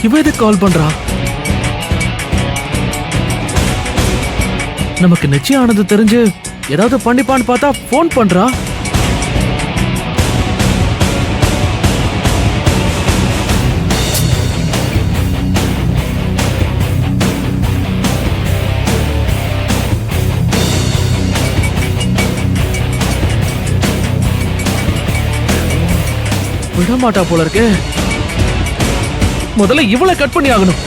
இவ எதுக்கு கால் பண்றா? நமக்கு நிச்சயம் ஆனது தெரிஞ்சு ஏதாவது பண்ணிப்பான்னு பார்த்தா போன் பண்றா. விடமாட்டா போல இருக்கு. முதல்ல இவளை கட் பண்ணி ஆகணும்.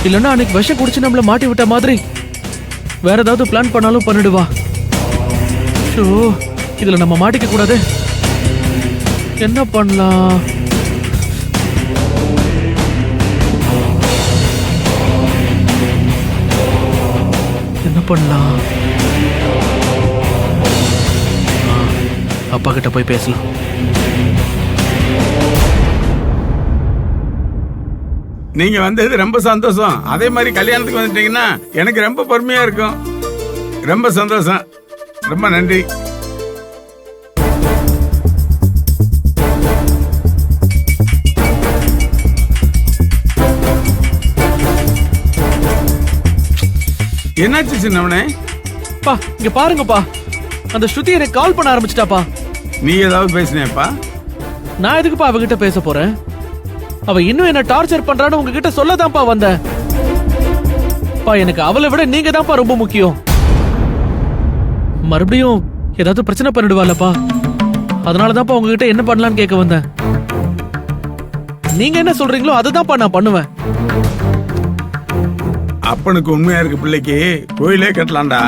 இல்லன்னா அன்னைக்கு விஷம் குடிச்சு நம்மள மாட்டி விட்ட மாதிரி வேற ஏதாவது பிளான் பண்ணாலும் பண்ணிடுவா. ஷோ, இதுல நம்ம மாட்டிக்க கூடாது. என்ன பண்ணலாம்? என்ன பண்ணலாம்? அப்பா கிட்ட போய் பேசலாம். நீங்க வந்தது ரொம்ப சந்தோஷம். அதே மாதிரி கல்யாணத்துக்கு வந்துட்டீங்கன்னா எனக்கு ரொம்ப பெருமையா இருக்கும். ரொம்ப சந்தோஷம். ரொம்ப நன்றி. என்னாச்சு சின்னவனே? பா, இங்க பாருங்கப்பா, அந்த ஸ்ருதி எனக்கு கால் பண்ண ஆரம்பிச்சிட்டாப்பா. நீ ஏதாவது பேசினேப்பா? நான் எதுக்குப்பா அவகிட்ட பேச போறேன்? அவ இன்னும் என்ன டார்ச்சர் பண்றான்னு உங்ககிட்ட சொல்லதான்ப்பா வந்தேன். பா, எனக்கு அவளை விட நீங்க தான்ப்பா ரொம்ப முக்கியம். மறுபடியும் ஏதாவது பிரச்சனை பண்ணிடுவாளப்பா. அதனாலதான்ப்பா உங்ககிட்ட என்ன பண்ணலாம்னு கேட்க வந்தேன். நீங்க என்ன சொல்றீங்களோ அதுதான்ப்பா நான் பண்ணுவேன். அப்பனுக்கு உண்மையா இருக்கு பிள்ளைக்கு கோயிலே கட்டலாம்டா.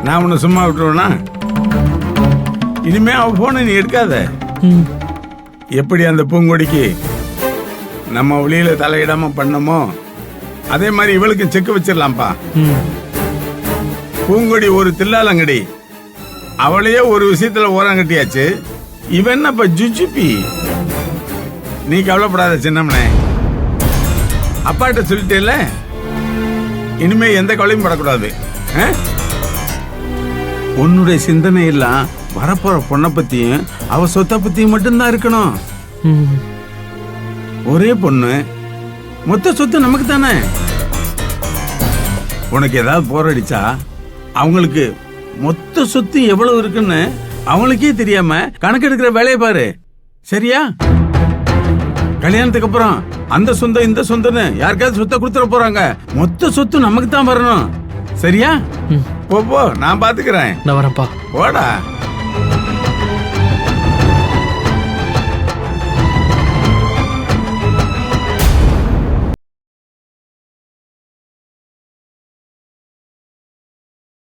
நான் உன்னை சும்மா விட்டுருவேனா? இனிமே அவ போன நீ எடுக்காத. எப்படி அந்த பூங்கொடிக்கு நம்ம ஒளியில தலையிடாம பண்ணமோ அதே மாதிரி இவளுக்கு செக் வச்சிடலாம்ப்பா. பூங்கொடி ஒரு தில்லாலங்கடி, அவளையே ஒரு விஷயத்துல ஓரங்கட்டியாச்சு. இவன் என்னப்ப ஜுஜுப்பி? நீ கவலைப்படாத சின்னம்னே, அப்பாட்ட சொல்லிட்டேல, இனிமே எந்த கவலையும் படக்கூடாது. உன்னுடைய சிந்தனை எல்லாம் வரப்போற பொண்ணை பத்தியும் அவ சொத்தை பத்தியும் மட்டும்தான் இருக்கணும். ஒரே பொண்ணு, மொத்த சொத்து நமக்கு தானே. உனக்கு ஏதாவது போர் அடிச்சா அவங்களுக்கு மொத்த சொத்து எவ்வளவு இருக்குன்னு அவங்களுக்கே தெரியாம கணக்கெடுக்கிற வேலையை பாரு. சரியா? கல்யாணத்துக்கு அப்புறம் அந்த சொந்தம் இந்த சொந்தம்னு யாருக்காவது சொத்தை கொடுத்துட போறாங்க. மொத்த சொத்து நமக்கு தான் வரணும். சரியா? போ, நான் பாத்துக்கிறேன். நான் வரேன்ப்பா. போடா.